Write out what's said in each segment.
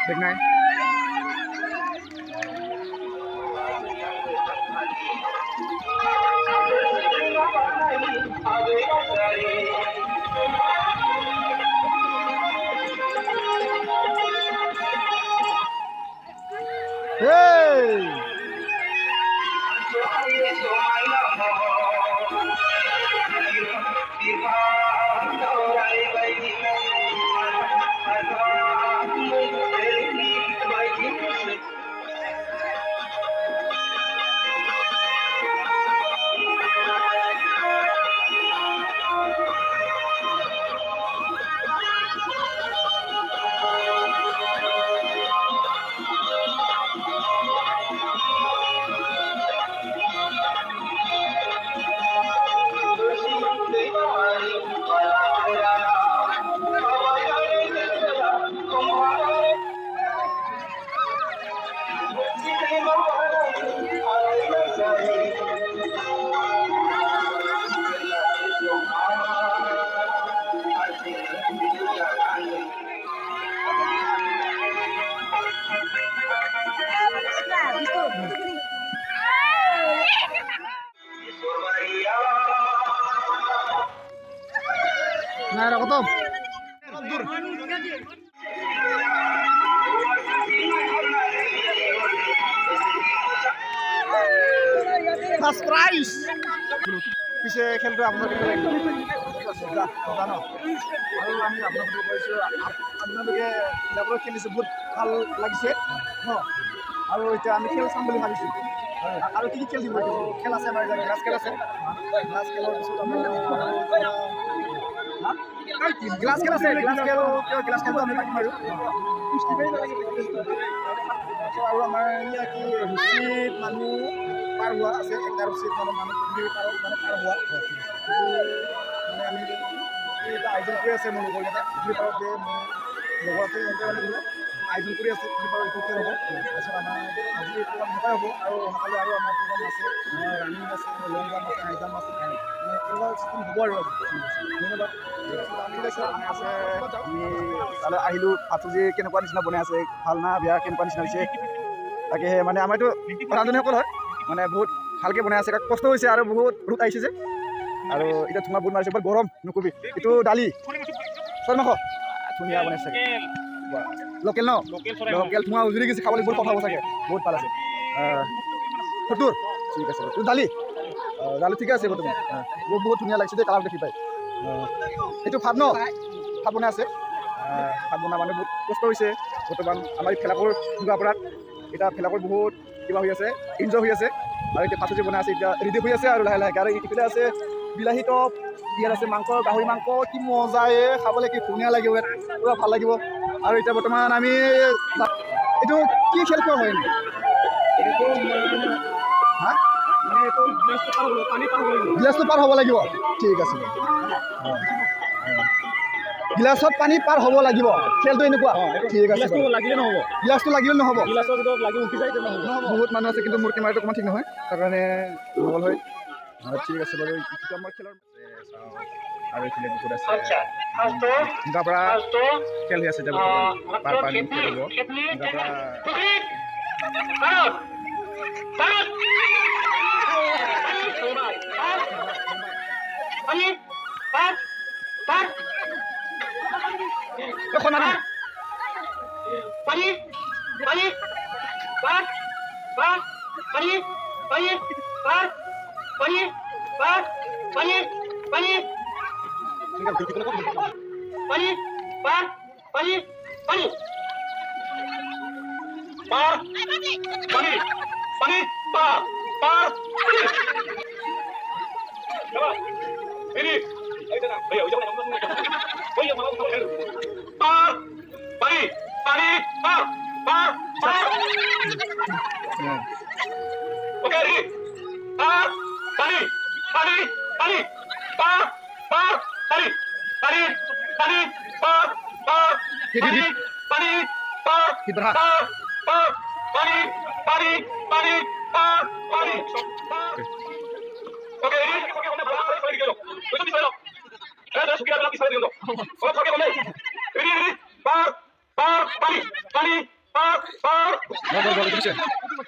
देखना है Nah, ada kotom. First prize. পিছে খেলটো আপোনালোকে জানো আৰু আমি আপোনালোকক কৈছোঁ আপোনালোকে লেভেলত খেলিছে বহুত ভাল লাগিছে আৰু এতিয়া আমি খেল চাম বুলি ভাবিছোঁ আৰু কি খেল দিব খেল আছে আমাৰ গ্লাছ খেল আছে গ্লাছ খেলৰ পিছত গ্লাছ খেল আছে গ্লাছ খেলটো আমি পাতিম আৰু আমাৰ কি ৰুচিত মানুহ পাৰ হোৱা আছে এটা ৰুচিত মানুহ পৃথিৱীৰ পাৰত মানে পাৰ হোৱা মানে আমি এটা আয়োজন কৰি আছে মোৰ লগৰকেইটা পৃথিৱীৰ পাৰত যে মোৰ লগৰ আছে সিহঁতে মানে আয়োজন কৰি আছে পৃথিৱীৰ পাৰত এইটো খেল হ'ব তাৰপিছত আমাৰ আজি প্ৰগ্ৰাম সেনেকুৱাই হ'ব আৰু সকালে আৰু আমাৰ প্ৰগ্ৰাম আছে ৰানিং আছে লং জাম্প আছে হাই জাম্প আছে এনেকুৱা চিষ্টেম হ'ব আৰু ধন্যবাদ আমি আছে আমি তালৈ আহিলোঁ ভাতটো যে কেনেকুৱা নিচিনা বনাই আছে ভাল না বেয়া কেনেকুৱা নিচিনা হৈছে তাকে মানে আমাৰতো ৰান্ধনীসকল হয় মানে বহুত ভালকৈ বনাই আছে কষ্ট হৈছে আৰু বহুত ৰ'দ আহিছে যে আৰু এতিয়া ধোঁৱা বহুত মাৰিছে বৰ গৰম নকবি এইটো দালি চৰ মাংস ধুনীয়া বনাইছে লোকেল ন লোকেল ধোঁৱা উজুৰি গৈছে খাবলৈ বহুত কথা হ'ব চাগে বহুত ভাল আছে ফটোৰ ঠিক আছে এইটো দালি দালি ঠিকে আছে বৰ্তমান বহুত ধুনীয়া লাগিছে দেই কালাৰ দেখি পাই এইটো ভাত ন ভাত বনাই আছে ভাত বনোৱা মানে বহুত কষ্ট হৈছে বৰ্তমান আমাৰ ভেলাঘৰ দুৰ্গাপুৰাত এতিয়া ভেলাঘৰ বহুত কিবা হৈ আছে এনজয় হৈ আছে আৰু এতিয়া ভাত বনাই আছে এতিয়া ৰেডি হৈ আছে আৰু লাহে লাহেকৈ আৰু ইফালে আছে বিলাহী টপ ইয়াত আছে মাংস গাহৰি মাংস কি মজাই খাবলৈ কি ধুনীয়া লাগিব পুৰা ভাল লাগিব আৰু এতিয়া বৰ্তমান আমি এইটো কি খেল খোৱা হয় হা গিলাচটো পাৰ হ'ব লাগিব ঠিক আছে গিলাচত পানী পাৰ হ'ব লাগিব খেলটো এনেকুৱা ঠিক আছে গিলাচটো লাগিলে নহ'ব বহুত মানুহ আছে কিন্তু মূৰ্তি মাৰিটো অকণমান ঠিক নহয় তাৰ কাৰণে নহ'ল হয় ঠিক আছে বাৰু আমাৰ খেলৰ আৰু এইফালে বহুত আছে আচ্ছা ফাৰ্ষ্টটো এনেকুৱা পৰা খেল হৈ আছে এতিয়া বৰ্তমান পাৰ পানী খেল হ'ব এনেকুৱা পৰা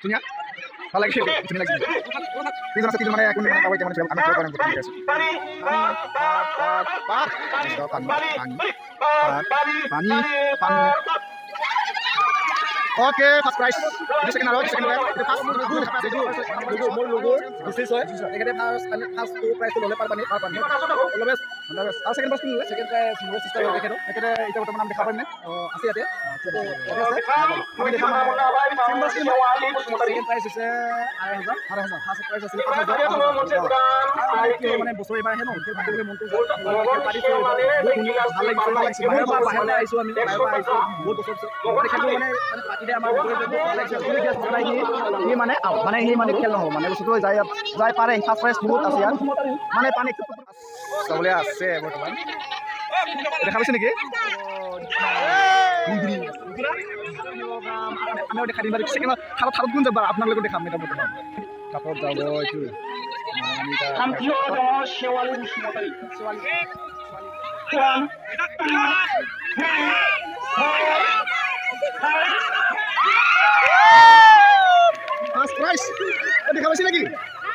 ধুনীয়া ভাল লাগিছে ধুনীয়া লাগিছে কেইজন আছে কেইজন মানে কোন মানে কাবাই মানে আমি খেল কৰিম ঠিক আছে পানী ओके फर्स्ट प्राइस ये सेकंड आरो सेकंड है फास्ट मोर लोगो दिस है एकेटे फास्ट टू प्राइस लले पार पानी অলवेज আর সেকেন্ড प्राइस ললে সেকেন্ড प्राइस মোর সিস্টার দেখেনো একেতে এটা বর্তমান আমি দেখা পাইনে আছে ইয়াতে আমি দেখা সেকেন্ড प्राइस আছে 8000 ফার্স্ট प्राइस আছে 5000 মানে বছর এবাৰ হেনো খেল পাতিবলৈ মনটো পাৰি ভাল লাগিছে বাহিৰলৈ আইছো আমি বাহিৰলৈ আইছো বহুত বছৰ মানে খেল মানে পাতিলে আমাৰ ভাল লাগিছে সি মানে সি মানে খেল নহ'ব মানে বস্তুটো যাই পাৰে ফাৰ্ষ্ট প্ৰাইজ বহুত আছে ইয়াত মানে পানী চাবলৈ আছে বৰ্তমান দেখা পাইছে নেকি আমিও দেখা দিম ছেকেণ্ড থাৰ্ড গুণ যাব আপোনালোকে দেখাম এটা বৰ্তমান কাপত যাব এইটো First prize. Ada kamu sini lagi.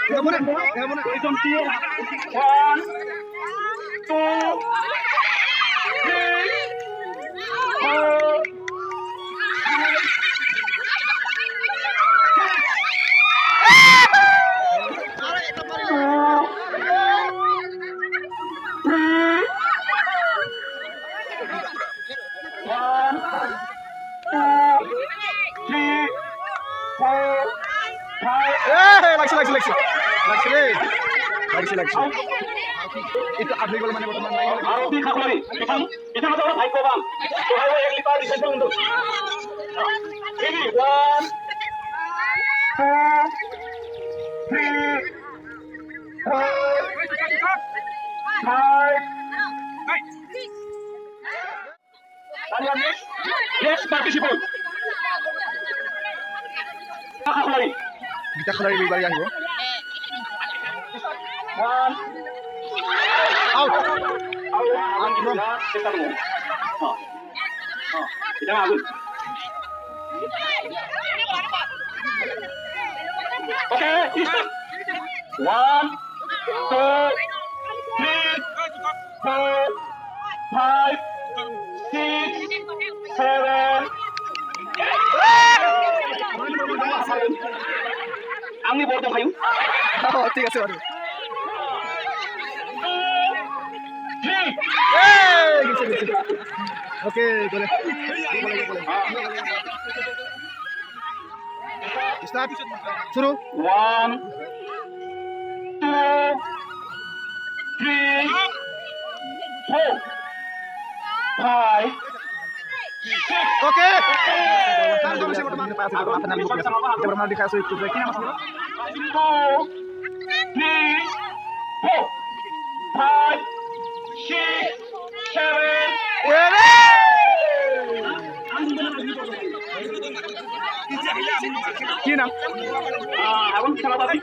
Kamu nak? Kamu nak? 1, 2, 3, 4, 5. itu abdi kalau mana teman lain Arofi Khaklari kita mau orang Bang Tuhan yang lipat di situ untuk ini 1 2 3 4 5 next participant Khaklari kita Khaklari lebih banyak bro 1 out belum kita belum kita ngabul oke 1 2 3 4 5 6 7 Ang ni boardong kayo? Oo, tiga sa baru. Oke, boleh. Start. Suruh. 1 2 3 4 5 Oke. Kita dikasih itu breaknya mas. 2 3 4 5 6 7 কি নাম এখন খেলা পাবি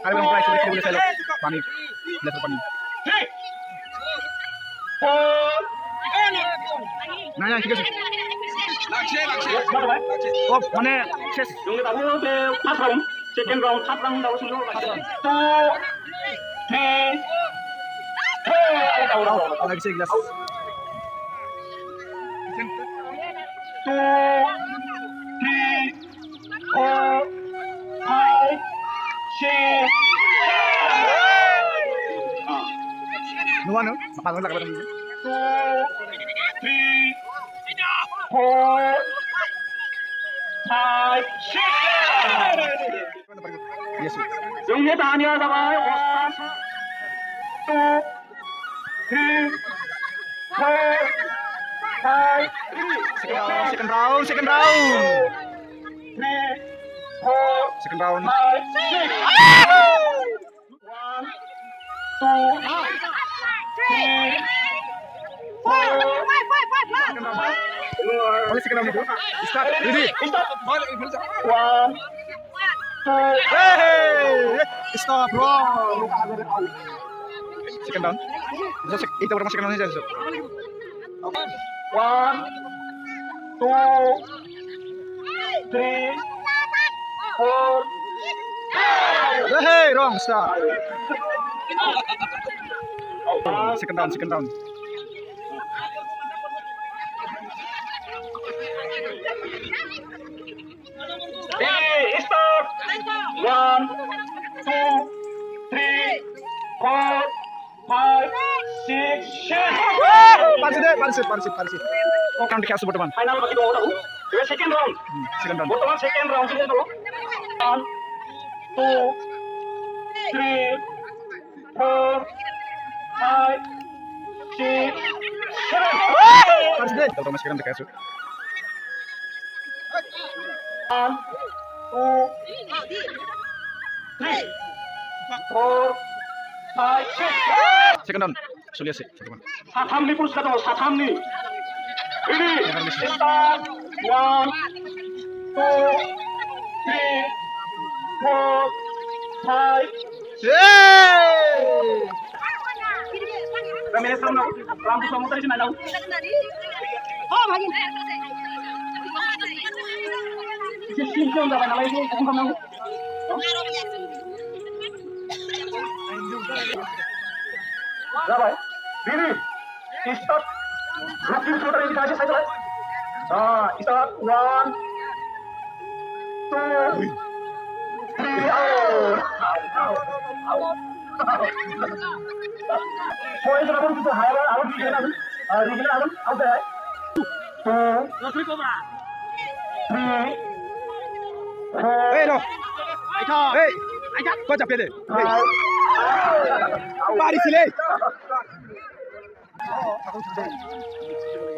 আর এবং price খেলে চাইলো পানি গ্লাসের পানি না না ঠিক আছে ও মানে শেষ सेकेंड राउंड थार्ड राउंड दाव सुनो লাগছে glass 2 3 4 5 6 nuan no pangan tak apa 2 3 4 5 6 yes 정리에 다 아니야 잡아요 2 3 4 5 second round 3 4 second round 5 6 only second round itu start ready 1 hey stop wrong second round itu berapa second round aja 1 2 3 4 hey wrong stop second round stop 1 2 3 4 5 6 পারছে ও count খেলছে বর্তমান final বাকি তো ওটা এবার second round বর্তমান second round শুরু হলো 1 2 3 4 5 6 7 পারছে দে বর্তমান সেকেন্ড খেলছে 1 2 3 4 5 6 সেকেন্ড রাউন্ড চলে আছে বর্তমান সাতামনি পুরস্কার দাও সাতামনি ready start 1 2 3 4 5 Ramai sama rambu sama tadi mana? Oh, bagi. Sisi dah mana lagi? Kamu kamu. Ramai. Diri. Start. Rakib sudah ini kasih saya lah. Start 1 2 3 out. Poin berapa itu? Higher, out, regular, out there. 2, 3, 4, hey no hey kau capek deh Paris sini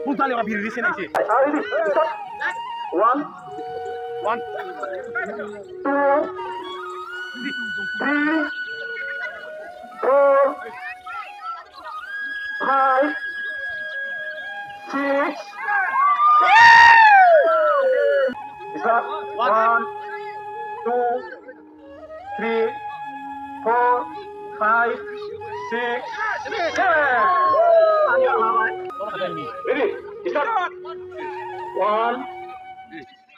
Punta lewat diri sini sih 1, 2, 3, 4, 5, 6. Start 1, 2, 3, 4, 5, 6, 7. Ready? Start 1,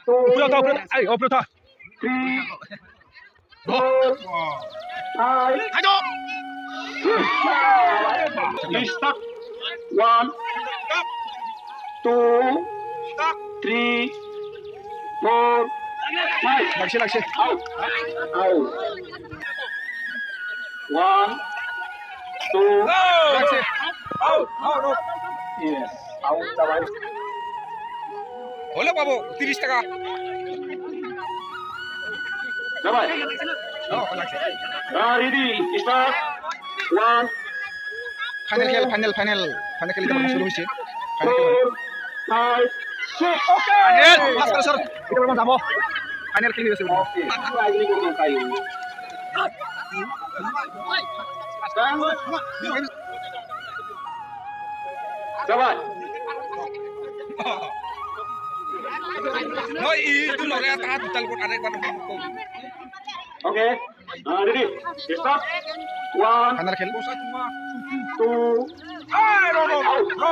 2, ayo obrol ta 3, 4, 5, ayo Start 1, 2, 3, 4, 5. লাগছে Out. 1, 2. লাগছে Yes. Out. Давай. হলো বাবু 30 টাকা Давай. লাগছে Ready. Start 1, final খেলিতে পারবো শুরু হয়েছে 4, 5, 6. Okay. Final pass করো sir এটা বলবো যাবো ফাইনাল খেলি হয়েছে Давай. no itu lo ya tahan total kok ada kan Okay. Ready? Start. 1, final খেল 2.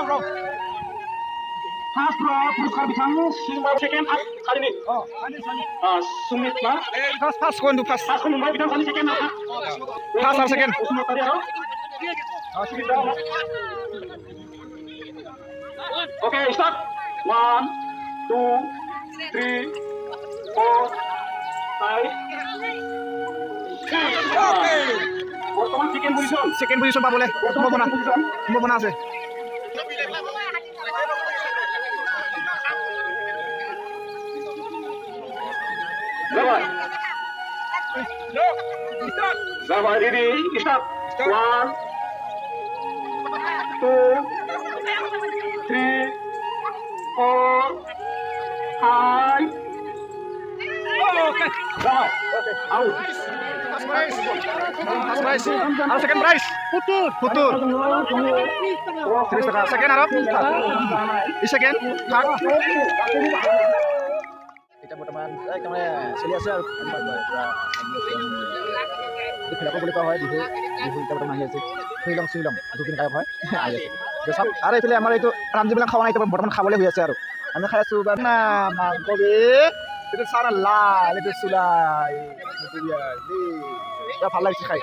ৰ First draw পুরস্কার বিধান সিলমা সেকেন্ড সারিনি সুমিত না ফাৰ্ষ্ট কোনটো ফাৰ্ষ্ট ফার্স্ট মুম্বাই বিধান সারি সেকেন্ড না ফাৰ্ষ্ট আৰু ছেকেণ্ড উষ্ণ করি আর সুমিত দাও ওকে স্টার্ট 1 2 3 4 5 বর্তমান সেকেন্ড পজিশন ছেকেণ্ড পজিশ্যন পাবলৈ সম্ভাৱনা আছে Давай. Давай, ready, start. 1, 2, 3, 4, 5. Давай. Out. First prize আৰু ছেকেণ্ড প্ৰাইজ ফুতুৰ 30 টকা ছেকেণ্ড আৰু ছেকেণ্ড থাৰ্ড এতিয়া বৰ্তমান একদম চলি আছে আৰু খেলাব বুলি কোৱা হয় বিহু এতিয়া বৰ্তমান আহি আছে শ্ৰীলং দুদিন গায়ক হয় আহি আছে চাওক আৰু এইফালে আমাৰ এইটো ৰামজিবিলাক খাৱা নাই এতিয়া বৰ্তমান খাবলৈ হৈ আছে আৰু আমি খাই আছোঁ মাংস এইটো চানা লাল এইটো চুলাই ভাল লাগিছে খাই